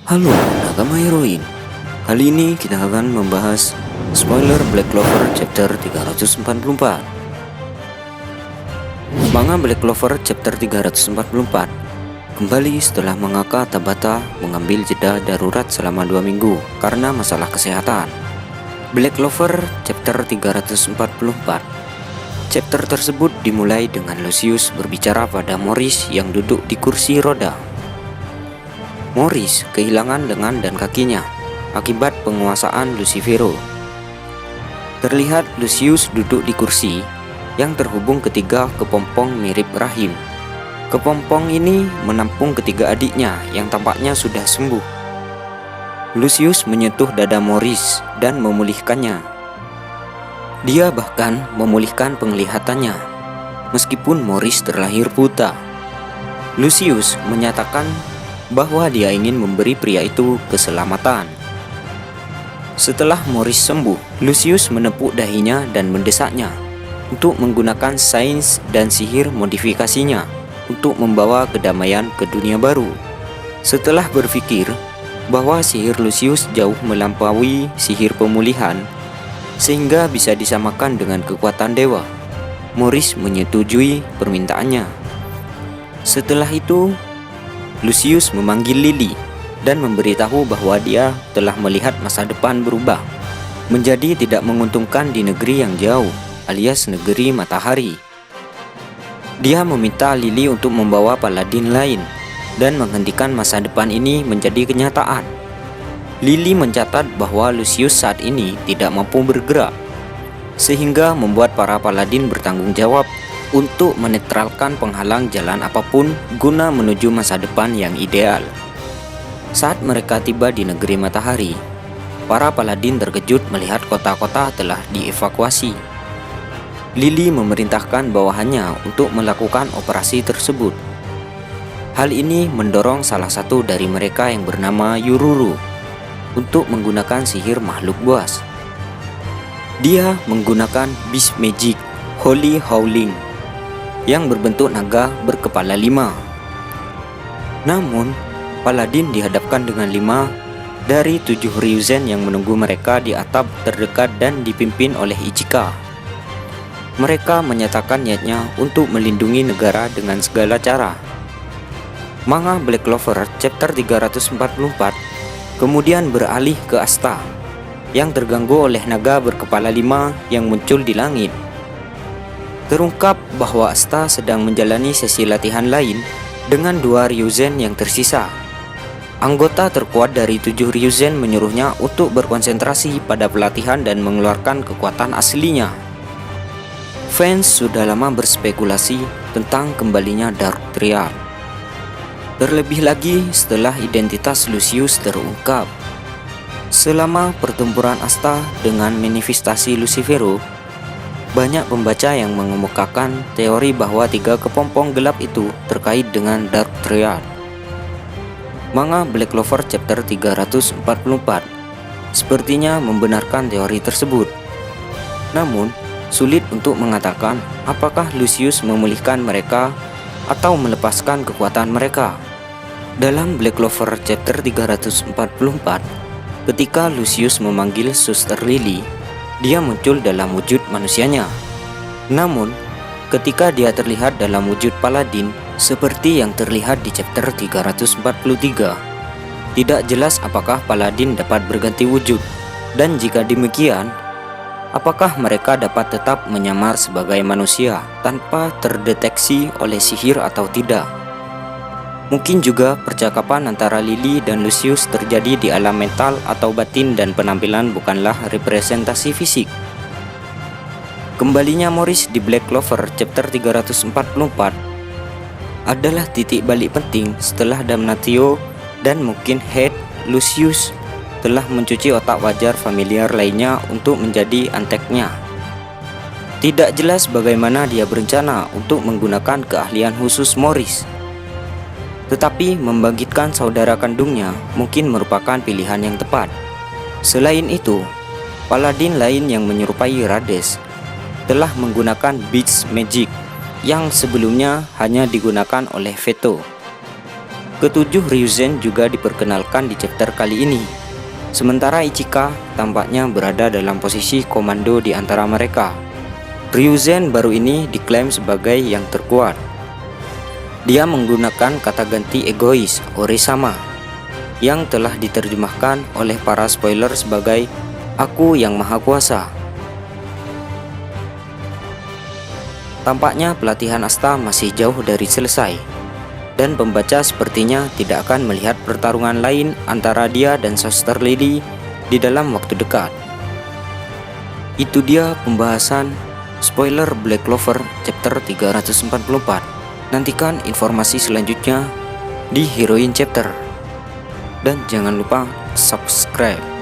Halo, Nakama Heroin. Kali ini kita akan membahas spoiler Black Clover chapter 344. Manga Black Clover chapter 344 kembali setelah mangaka Tabata mengambil jeda darurat selama 2 minggu karena masalah kesehatan. Black Clover chapter 344. Chapter tersebut dimulai dengan Lucius berbicara pada Morris yang duduk di kursi roda. Morris kehilangan lengan dan kakinya akibat penguasaan Lucifero. Terlihat Lucius duduk di kursi yang terhubung ketiga kepompong mirip rahim. Kepompong ini menampung ketiga adiknya yang tampaknya sudah sembuh. Lucius menyentuh dada Morris dan memulihkannya. Dia bahkan memulihkan penglihatannya, meskipun Morris terlahir buta. Lucius menyatakan bahwa dia ingin memberi pria itu keselamatan. Setelah Morris sembuh, Lucius menepuk dahinya dan mendesaknya untuk menggunakan sains dan sihir modifikasinya untuk membawa kedamaian ke dunia baru. Setelah berpikir bahwa sihir Lucius jauh melampaui sihir pemulihan sehingga bisa disamakan dengan kekuatan dewa, Morris menyetujui permintaannya. Setelah itu, Lucius memanggil Lily dan memberitahu bahwa dia telah melihat masa depan berubah menjadi tidak menguntungkan di negeri yang jauh, alias negeri matahari. Dia meminta Lily untuk membawa paladin lain dan menghentikan masa depan ini menjadi kenyataan. Lily mencatat bahwa Lucius saat ini tidak mampu bergerak, sehingga membuat para paladin bertanggung jawab untuk menetralkan penghalang jalan apapun guna menuju masa depan yang ideal. Saat mereka tiba di negeri matahari, para paladin terkejut melihat kota-kota telah dievakuasi. Lily memerintahkan bawahannya untuk melakukan operasi tersebut. Hal ini mendorong salah satu dari mereka yang bernama Yururu untuk menggunakan sihir makhluk buas. Dia menggunakan Beast Magic Holy Howling yang berbentuk naga berkepala 5. Namun, paladin dihadapkan dengan 5 dari 7 Ryuzen yang menunggu mereka di atap terdekat dan dipimpin oleh Ichika. Mereka menyatakan niatnya untuk melindungi negara dengan segala cara. Manga Black Clover chapter 344 kemudian beralih ke Asta yang terganggu oleh naga berkepala 5 yang muncul di langit. Terungkap bahwa Asta sedang menjalani sesi latihan lain dengan 2 Ryuzen yang tersisa. Anggota terkuat dari 7 Ryuzen menyuruhnya untuk berkonsentrasi pada pelatihan dan mengeluarkan kekuatan aslinya. Fans sudah lama berspekulasi tentang kembalinya Dark Triad, terlebih lagi setelah identitas Lucius terungkap. Selama pertempuran Asta dengan manifestasi Lucifero, banyak pembaca yang mengemukakan teori bahwa 3 kepompong gelap itu terkait dengan Dark Triad. Manga Black Clover chapter 344 sepertinya membenarkan teori tersebut. Namun, sulit untuk mengatakan apakah Lucius memulihkan mereka atau melepaskan kekuatan mereka. Dalam Black Clover chapter 344, ketika Lucius memanggil Suster Lily, dia muncul dalam wujud manusianya. Namun, ketika dia terlihat dalam wujud paladin seperti yang terlihat di chapter 343, tidak jelas apakah paladin dapat berganti wujud, dan jika demikian, apakah mereka dapat tetap menyamar sebagai manusia tanpa terdeteksi oleh sihir atau tidak. Mungkin juga percakapan antara Lily dan Lucius terjadi di alam mental atau batin dan penampilan bukanlah representasi fisik. Kembalinya Morris di Black Clover chapter 344 adalah titik balik penting setelah Damnatio dan mungkin Head Lucius telah mencuci otak wajar familiar lainnya untuk menjadi anteknya. Tidak jelas bagaimana dia berencana untuk menggunakan keahlian khusus Morris. Tetapi membangkitkan saudara kandungnya mungkin merupakan pilihan yang tepat. Selain itu, paladin lain yang menyerupai Rades telah menggunakan Beast Magic yang sebelumnya hanya digunakan oleh Veto. Ketujuh Ryuzen juga diperkenalkan di chapter kali ini. Sementara Ichika tampaknya berada dalam posisi komando di antara mereka. Ryuzen baru ini diklaim sebagai yang terkuat. Dia menggunakan kata ganti egois Ore-sama yang telah diterjemahkan oleh para spoiler sebagai Aku yang Maha Kuasa. Tampaknya pelatihan Asta masih jauh dari selesai, dan pembaca sepertinya tidak akan melihat pertarungan lain antara dia dan Sister Lily di dalam waktu dekat. Itu dia pembahasan spoiler Black Clover chapter 344. Nantikan informasi selanjutnya di Heroine chapter. Dan jangan lupa subscribe.